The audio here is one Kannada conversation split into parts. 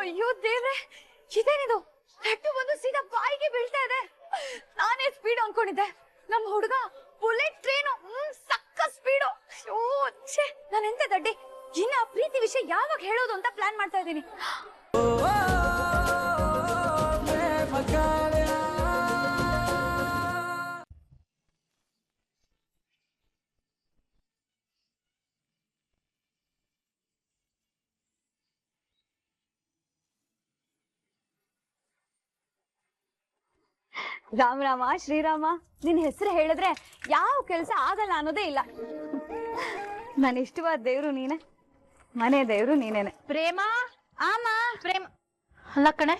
ಅಯ್ಯೋ ದೇವ್ರೆ, ಇದೇನಿದು? ಲಡ್ಡು ಬಂದು ಸೀದಾ ಬಾಯಿಗೆ ಬೀಳ್ತಾ ಇದೆ. ನಾನೇ ಸ್ಪೀಡ್ ಅನ್ಕೊಂಡಿದ್ದೆ. ನಮ್ ಹುಡುಗ ಬುಲೆಟ್ ಟ್ರೈನು ಸಕ್ಕ ಸ್ಪೀಡು. ನಾನೆಂತ ದಡ್ಡಿ. ಇನ್ನ ಆ ಪ್ರೀತಿ ವಿಷಯ ಯಾವಾಗ ಹೇಳೋದು ಅಂತ ಪ್ಲಾನ್ ಮಾಡ್ತಾ ಇದ್ದೀನಿ. ರಾಮ ರಾಮ ಶ್ರೀರಾಮ, ನಿನ್ ಹೆಸರು ಹೇಳಿದ್ರೆ ಯಾವ ಕೆಲಸ ಆಗಲ್ಲ ಅನ್ನೋದೇ ಇಲ್ಲ. ನನ್ ಇಷ್ಟವಾದ ದೇವ್ರು ನೀನೆ, ಮನೆ ದೇವ್ರು ನೀನೇನೆ. ಪ್ರೇಮ ಆಮ ಪ್ರೇಮ ಅಲ್ಲ ಕಣೆ,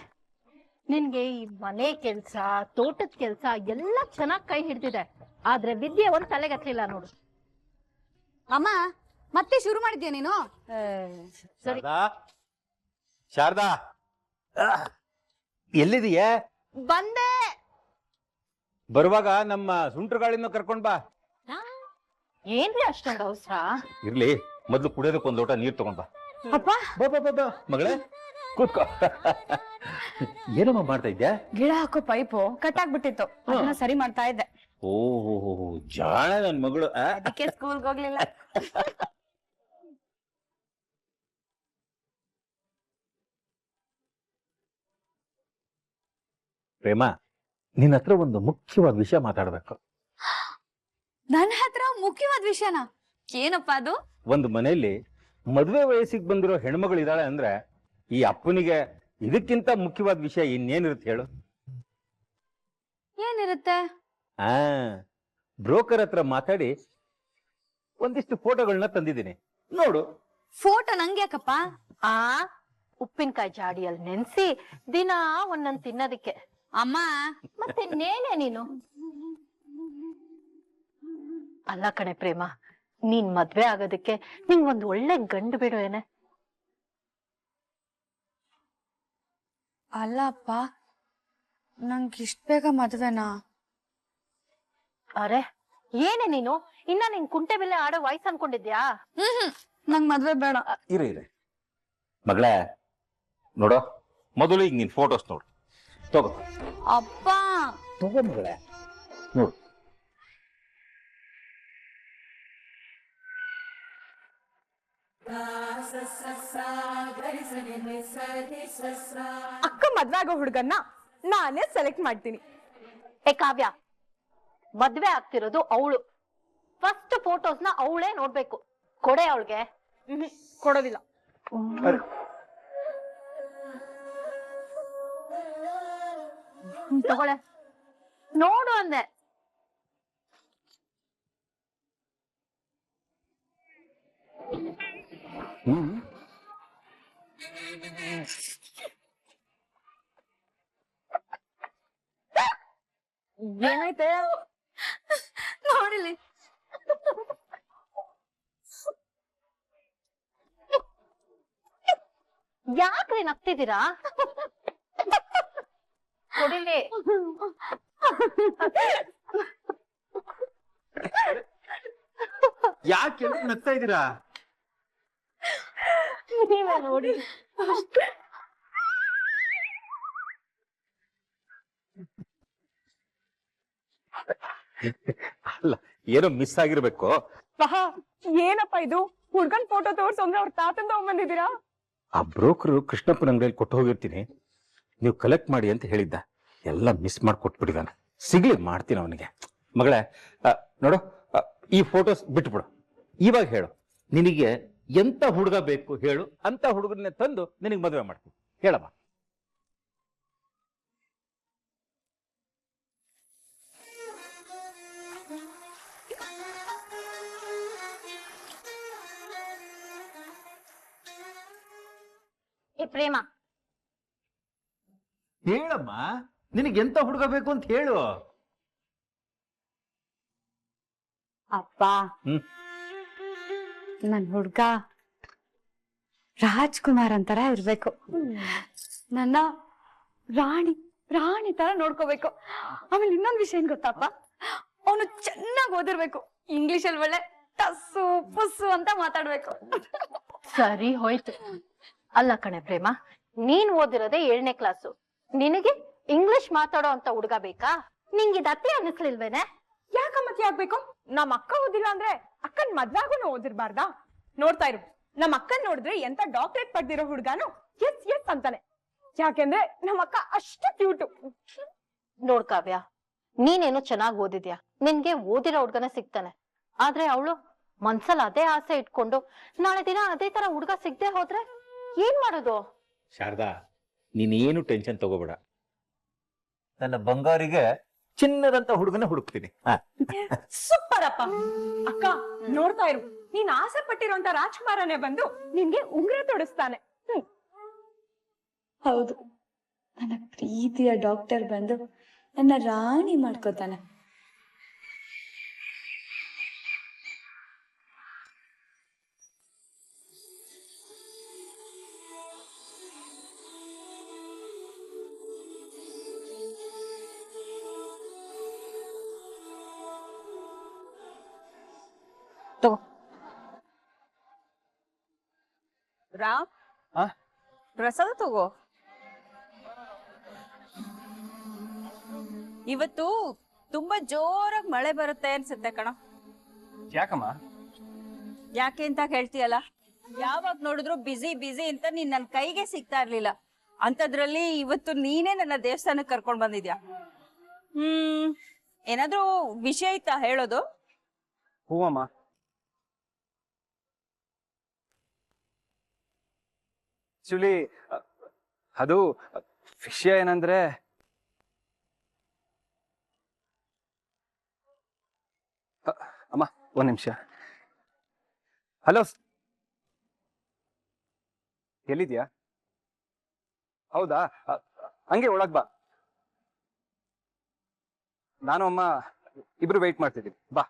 ನಿನ್ಗೆ ಈ ಮನೆ ಕೆಲ್ಸ ತೋಟದ ಕೆಲ್ಸ ಎಲ್ಲ ಚೆನ್ನಾಗ್ ಕೈ ಹಿಡ್ದಿದೆ, ಆದ್ರೆ ವಿದ್ಯೆ ಒಂದ್ ತಲೆಗತ್ತಲಿಲ್ಲ ನೋಡು. ಅಮ್ಮ ಮತ್ತೆ ಶುರು ಮಾಡಿದ್ಯಾ ನೀನು? ಸರಿ ಶಾರದಾ, ಎಲ್ಲಿದೀಯ? ಬಂದೆ. ಬರುವಾಗ ನಮ್ಮ ಸುಂಟ್ರಗಾಳಿನ ಕರ್ಕೊಂಡ್ ಬಾ. ಏನ್ರಿ ಅಷ್ಟೊಂದು ಅವಸರ? ಇರ್ಲಿ, ಮೊದ್ಲು ಕುಡಿಯೋದಕ್ಕೆ ಒಂದ್ ಲೋಟ ನೀರ್ ತಗೊಂಡ್ ಬಾ. ಅಪ್ಪ ಬಾ ಮಗಳೇ, ಕೂತ್ಕೋ. ಏನಮ್ಮ ಮಾಡ್ತಾ ಇದ್ಯಾ? ಗಿಡ ಹಾಕೋ ಪೈಪು ಕಟ್ ಆಗ್ಬಿಟ್ಟಿತ್ತು, ಅದನ್ನ ಸರಿ ಮಾಡ್ತಾ ಇದ್ದೆ. ಓಹೋ, ಜಾಣ ನನ್ ಮಗಳು. ಅದಕ್ಕೆ ಸ್ಕೂಲ್ಗೆ ಹೋಗ್ಲಿಲ್ಲ. ಪ್ರೇಮ, ನಿನ್ನ ಹತ್ರ ಒಂದು ಮುಖ್ಯವಾದ ವಿಷಯ ಮಾತಾಡ್ಬೇಕು. ನನ್ನ ಹತ್ರ ಮುಖ್ಯವಾದ ವಿಷಯನ? ಏನಪ್ಪ ಅದು? ಒಂದು ಮನೆಯಲ್ಲಿ ಮದ್ವೆ ವಯಸ್ಸಿಗೆ ಬಂದಿರೋ ಹೆಣ್ಮಗಳು ಇದ್ದಾಳೆ ಅಂದ್ರೆ ಈ ಅಪ್ಪನಿಗೆ ಇದಕ್ಕಿಂತ ಮುಖ್ಯವಾದ ವಿಷಯ ಇನ್ನೇನಿರುತ್ತೆ ಹೇಳು? ಏನಿರುತ್ತೆ? ಬ್ರೋಕರ್ ಹತ್ರ ಮಾತಾಡಿ ಒಂದಿಷ್ಟು ಫೋಟೋಗಳನ್ನ ತಂದಿದ್ದೀನಿ, ನೋಡು. ಫೋಟೋ ನಂಗೆ ಯಾಕಪ್ಪ? ಉಪ್ಪಿನಕಾಯಿ ಜಾಡಿಯಲ್ಲಿ ನೆನ್ಸಿ ದಿನ ಒಂದೊಂದ್ ತಿನ್ನೋದಿಕ್ಕೆ. ಅಮ್ಮ ಮತ್ತೆ ನೇನೆ ನೀನು. ಅಲ್ಲ ಕಣೆ ಪ್ರೇಮ, ನೀನ್ ಮದ್ವೆ ಆಗೋದಕ್ಕೆ ನಿಂಗ್ ಒಂದ್ ಒಳ್ಳೆ ಗಂಡು ಬಿಡು ಏನೆ. ಅಲ್ಲಪ್ಪ, ನಂಗೆ ಇಷ್ಟ ಬೇಗ ಮದ್ವೆನಾ? ಅರೆ ಏನೇ ನೀನು, ಇನ್ನ ನಿನ್ ಕುಂಟೆ ಬಿಲ್ಲೆ ಆಡೋ ವಯಸ್ಸು ಅನ್ಕೊಂಡಿದ್ಯಾ? ನಂಗ್ ಮದ್ವೆ ಬೇಡ. ಇರಿ ಮಗಳೇ, ನೋಡೋ, ಮೊದಲು ಈಗ ನೀನ್ ಫೋಟೋಸ್ ನೋಡು, ತಗೋ. ಅಪ್ಪ ತಗೋ ಮಗಳೇ, ನೋಡು. ಅಕ್ಕ ಮದ್ವೆ ಆಗೋ ಹುಡುಗನ್ನ ನಾನೇ ಸೆಲೆಕ್ಟ್ ಮಾಡ್ತೀನಿ. ಏ ಕಾವ್ಯ, ಮದ್ವೆ ಆಗ್ತಿರೋದು ಅವಳು. ಫಸ್ಟ್ ಫೋಟೋಸ್ನ ಅವಳೇ ನೋಡ್ಬೇಕು. ಕೊಡೆ ಅವಳಿಗೆ. ಕೊಡೋದಿಲ್ಲ. ತಗೊಳೆ, ನೋಡು ಅಂದೆ. ಏನಾಯ್ತೆ ನೋಡಿಲಿ. ಯಾಕ್ರಿ ನಗ್ತಿದ್ದೀರಾ? ಕೊಡಿಲಿ. ಯಾಕೆ ನಗ್ತಾ ಇದ್ದೀರಾ? ನೀವೇ ನೋಡಿ. ಅಲ್ಲ, ಏನೋ ಮಿಸ್ ಆಗಿರ್ಬೇಕು. ಏನಪ್ಪ ಇದು? ಹುಡ್ಗನ್ ಫೋಟೋ ತೋರ್ಸು ಅಂದ್ರೆ ಅವ್ರ ತಾತಂದ ಬಂದಿದ್ದೀರಾ? ಆ ಬ್ರೋಕರ್ ಕೃಷ್ಣಪ್ಪನ ಅಂಗಡಿಯಲ್ಲಿ ಕೊಟ್ಟು ಹೋಗಿರ್ತೀನಿ, ನೀವು ಕಲೆಕ್ಟ್ ಮಾಡಿ ಅಂತ ಹೇಳಿದ್ದ. ಎಲ್ಲ ಮಿಸ್ ಮಾಡಿ ಕೊಟ್ಬಿಟ್ಟಿದ್ದಾನೆ. ಸಿಗ್ಲಿ ಮಾಡ್ತೀನಿ ಅವನಿಗೆ. ಮಗಳೇ, ನೋಡು, ಈ ಫೋಟೋಸ್ ಬಿಟ್ಬಿಡು. ಇವಾಗ ಹೇಳು, ನಿನಗೆ ಎಂತ ಹುಡುಗ ಬೇಕು ಹೇಳು, ಅಂತ ಹುಡುಗರನ್ನೇ ತಂದು ನಿನಗೆ ಮದುವೆ ಮಾಡ್ತೀನಿ. ಹೇಳಮ್ಮ. ಏ ಪ್ರೇಮ, ಹೇಳಮ್ಮ, ನಿನಗೆ ಎಂತ ಹುಡುಗ ಬೇಕು ಅಂತ ಹೇಳು. ಅಪ್ಪ, ನನ್ ಹುಡ್ಗ ರಾಜ್ಕುಮಾರ್ ಅಂತರ ಇರ್ಬೇಕು. ನನ್ನ ರಾಣಿ ರಾಣಿ ತರ ನೋಡ್ಕೋಬೇಕು. ಆಮೇಲೆ ಇನ್ನೊಂದ್ ವಿಷಯ ಏನ್ ಗೊತ್ತಪ್ಪ, ಅವನು ಚೆನ್ನಾಗಿ ಓದಿರ್ಬೇಕು. ಇಂಗ್ಲಿಷ್ ಅಲ್ಲಿ ಒಳ್ಳೆ ಟಸ್ಸು ಪುಸ್ಸು ಅಂತ ಮಾತಾಡ್ಬೇಕು. ಸರಿ ಹೋಯ್ತು. ಅಲ್ಲ ಕಣೆ ಪ್ರೇಮ, ನೀನ್ ಓದಿರೋದೇ 7ನೇ ಕ್ಲಾಸು, ನಿನಗೆ ಇಂಗ್ಲಿಷ್ ಮಾತಾಡೋ ಅಂತ ಹುಡುಗ ಬೇಕಾ? ನಿಂಗೆ ಇದು ಅತಿ ಅನ್ನಿಸ್ಲಿಲ್ವೇನೆ? ಯಾಕಮ್ಮತಿ ಆಗ್ಬೇಕು? ನಮ್ಮ ಅಕ್ಕ ಓದಿಲ್ಲ ಅಂದ್ರೆ ಅಕ್ಕನ್ ಮದ್ವಾಗೂ ಓದಿರ್ಬಾರ್ದಾ? ನೋಡ್ತಾ ಇರು, ನಮ್ಮ ಅಕ್ಕನ್ ನೋಡಿದ್ರೆ ಎಂತ ಡಾಕ್ಟರೇಟ್ ಪಡೆದಿರೋ ಹುಡುಗಾನು ಎಸ್ ಎಸ್ ಅಂತಾನೆ. ಯಾಕೆಂದ್ರೆ ನಮ್ಮ ಅಕ್ಕ ಅಷ್ಟು ಕ್ಯೂಟು. ನೋಡ್ ಕಾವ್ಯ, ನೀನೇನು ಚೆನ್ನಾಗಿ ಓದಿದ್ಯಾ, ನಿನ್ಗೆ ಓದಿರೋ ಹುಡ್ಗನ ಸಿಗ್ತಾನೆ. ಆದ್ರೆ ಅವಳು ಮನ್ಸಲ್ಲಿ ಅದೇ ಆಸೆ ಇಟ್ಕೊಂಡು ನಾಳೆ ದಿನ ಅದೇ ತರ ಹುಡ್ಗ ಸಿಗದೆ ಹೋದ್ರೆ ಏನ್ ಮಾಡೋದು? ಶಾರದಾ, ನೀನೇನು ಟೆನ್ಷನ್ ತಗೋಬೇಡ. ನನ್ನ ಬಂಗಾರಿಗೆ ಚಿನ್ನದಂತ ಹುಡುಗನ ಹುಡುಕ್ತೀನಿ. ಸೂಪರ್ ಅಪ್ಪ. ಅಕ್ಕ ನೋಡ್ತಾ ಇರು, ನೀನ್ ಆಸೆ ಪಟ್ಟಿರೋಂತ ರಾಜ್ಕುಮಾರನೇ ಬಂದು ನಿನ್ಗೆ ಉಂಗ್ರ ತೊಡಿಸ್ತಾನೆ. ಹೌದು, ನನ್ನ ಪ್ರೀತಿಯ ಡಾಕ್ಟರ್ ಬಂದು ನನ್ನ ರಾಣಿ ಮಾಡ್ಕೋತಾನೆ. ರಾಮ್, ಪ್ರಸಾದ ತಗೋ. ಇವತ್ತು ತುಂಬಾ ಜೋರಾಗಿ ಮಳೆ ಬರುತ್ತೆ ಅನ್ಸುತ್ತೆ ಕಣ. ಯಾಕಮ್ಮ? ಯಾಕೆ ಅಂತ ಹೇಳ್ತೀಯಲ್ಲ, ಯಾವಾಗ ನೋಡಿದ್ರು ಬಿಸಿ ಬಿಸಿ ಅಂತ ನೀನ್ ನನ್ ಕೈಗೆ ಸಿಗ್ತಾ ಇರ್ಲಿಲ್ಲ. ಅಂತದ್ರಲ್ಲಿ ಇವತ್ತು ನೀನೇ ನನ್ನ ದೇವಸ್ಥಾನಕ್ಕೆ ಕರ್ಕೊಂಡ್ ಬಂದಿದ್ಯಾ. ಏನಾದ್ರೂ ವಿಷಯ ಐತಾ ಹೇಳೋದು? ಹೂವಮ್ಮ, ಆಕ್ಚುಲಿ ಅದು ವಿಷಯ ಏನಂದ್ರೆ, ಅಮ್ಮ ಒಂದ್ ನಿಮಿಷ. ಹಲೋ, ಎಲ್ಲಿದ್ಯಾ? ಹೌದಾ, ಹಂಗೆ ಒಳಗ್ ಬಾ. ನಾನು ಅಮ್ಮ ಇಬ್ರು ವೆಯ್ಟ್ ಮಾಡ್ತಿದ್ದೀನಿ, ಬಾ.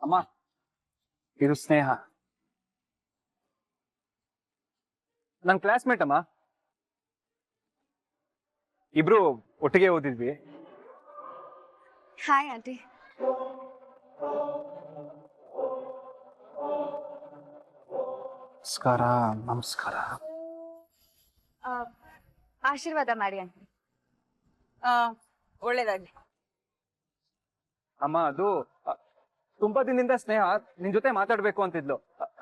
ಅಮ್ಮ, ಇದು ಸ್ನೇಹ, ನನ್ ಕ್ಲಾಸ್ಮೇಟ್ ಅಮ್ಮ. ಇಬ್ರು ಒಟ್ಟಿಗೆ ಓದಿದ್ವಿ. Hi aunty. ನಮಸ್ಕಾರ. ನಮಸ್ಕಾರ. ಆಶೀರ್ವಾದ ಮಾಡಿ ಆಂಟಿ. ಒಳ್ಳೇದಾಗ್ಲಿ. ಅಮ್ಮ, ಅದು ತುಂಬಾ ದಿನದಿಂದ ಸ್ನೇಹ ನಿನ್ ಜೊತೆ ಮಾತಾಡ್ಬೇಕು ಅಂತಿದ್ಲು,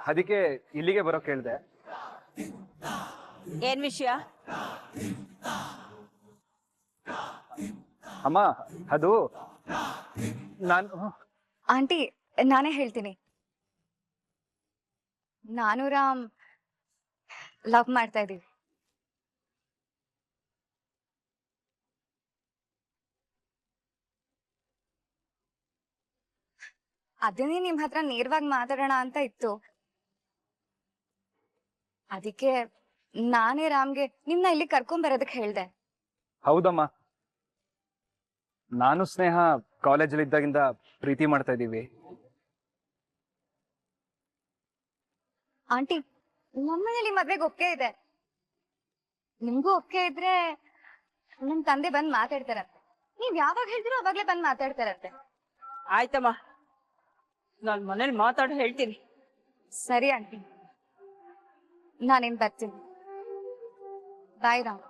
ಅದಕ್ಕೆ ಇಲ್ಲಿಗೆ ಬರೋಕ್ ಹೇಳ್ದೆ. ಏನ್ ವಿಷಯ? ಅಮ್ಮ, ಅದು ನಾನು ಆಂಟಿ, ನಾನೇ ಹೇಳ್ತೀನಿ. ನಾನು ರಾಮ್ ಲವ್ ಮಾಡ್ತಾ ಇದೀವಿ. ಅದನ್ನೇ ನಿಮ್ ಹತ್ರ ನೇರವಾಗಿ ಮಾತಾಡೋಣ ಅಂತ ಇತ್ತು. ಅದಕ್ಕೆ ನಾನೇ ರಾಮ್ಗೆ ನಿಮ್ನ ಇಲ್ಲಿ ಕರ್ಕೊಂಡ್ ಬರೋದಕ್ಕೆ ಹೇಳ್ದೆ. ಹೌದಮ್ಮ, ನಾನು ಸ್ನೇಹ ಕಾಲೇಜಲ್ಲಿ ಇದ್ದಾಗಿಂದ ಪ್ರೀತಿ ಮಾಡ್ತಾ ಇದ್ದೀವಿ. ಆಂಟಿ, ನಮ್ಮನೇಲಿ ಮದ್ವೆಗೆ ಒಪ್ಪಿಗೆ ಇದೆ. ನಿಮ್ಗೂ ಒಪ್ಪಿಗೆ ಇದ್ರೆ ನಮ್ ತಂದೆ ಬಂದ್ ಮಾತಾಡ್ತಾರಂತೆ. ನೀವ್ ಯಾವಾಗ ಹೇಳ್ತೀರೋ ಅವಾಗ್ಲೇ ಬಂದ್ ಮಾತಾಡ್ತಾರಂತೆ. ಆಯ್ತಮ್ಮ, ನಾನ್ ಮನೇಲಿ ಮಾತಾಡಿ ಹೇಳ್ತೀನಿ. ಸರಿ ಆಂಟಿ, ನಾನಿನ್ ಬರ್ತೀನಿ. ಬಾಯ್ ರಾಮ್.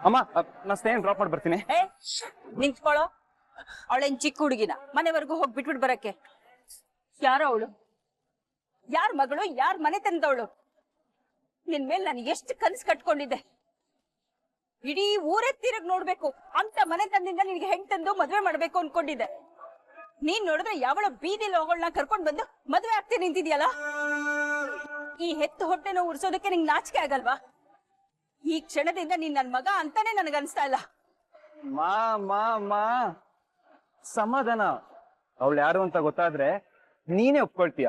ಅಮ್ಮ, ನಾ ಸ್ನೇಹ ಡ್ರಾಪ್ ಮಾಡಿ ಬರ್ತೀನಿ. ನಿಂತ್ಕೊಳ್ಳೋ. ಅವಳೇನ್ ಚಿಕ್ಕ ಹುಡುಗಿನ ಮನೆವರೆಗೂ ಹೋಗಿ ಬಿಟ್ಬಿಟ್ ಬರಕ್ಕೆ? ಯಾರೋ ಅವಳು? ಯಾರ ಮಗಳು? ಯಾರ ಮನೆ ತಂದವಳು? ನಿನ್ ಮೇಲೆ ನಾನು ಎಷ್ಟು ಕನಸು ಕಟ್ಕೊಂಡಿದ್ದೆ. ಇಡೀ ಊರೇ ತಿರುಗ್ ನೋಡ್ಬೇಕು ಅಂತ ಮನೆ ತಂದಿಂದ ನಿನ್ಗೆ ಹೆಂಗ್ ತಂದು ಮದ್ವೆ ಮಾಡ್ಬೇಕು ಅನ್ಕೊಂಡಿದ್ದೆ. ನೀನ್ ನೋಡಿದ್ರೆ ಯಾವಳ ಬೀದಿಲಿ ಹೋಗೋಳನ್ನ ಕರ್ಕೊಂಡ್ ಬಂದು ಮದ್ವೆ ಆಗ್ತೀನಿ ನಿಂತಿದ್ಯಲ್ಲ. ಈ ಹೆತ್ತು ಹೊಟ್ಟೆನೋ ಉರ್ಸೋದಕ್ಕೆ ನಿಂಗೆ ನಾಚಿಕೆ ಆಗಲ್ವಾ? ಈ ಕ್ಷಣದಿಂದ ನೀನ್ ನನ್ ಮಗ ಅಂತಾನೆ ನನಗನ್ಸ್ತಾ ಇಲ್ಲ. ಮಾ ಮಾ ಮಾ ಸಮಾಧಾನ. ಅವಳು ಯಾರು ಅಂತ ಗೊತ್ತಾದ್ರೆ ನೀನೇ ಒಪ್ಕೊಳ್ತೀಯ.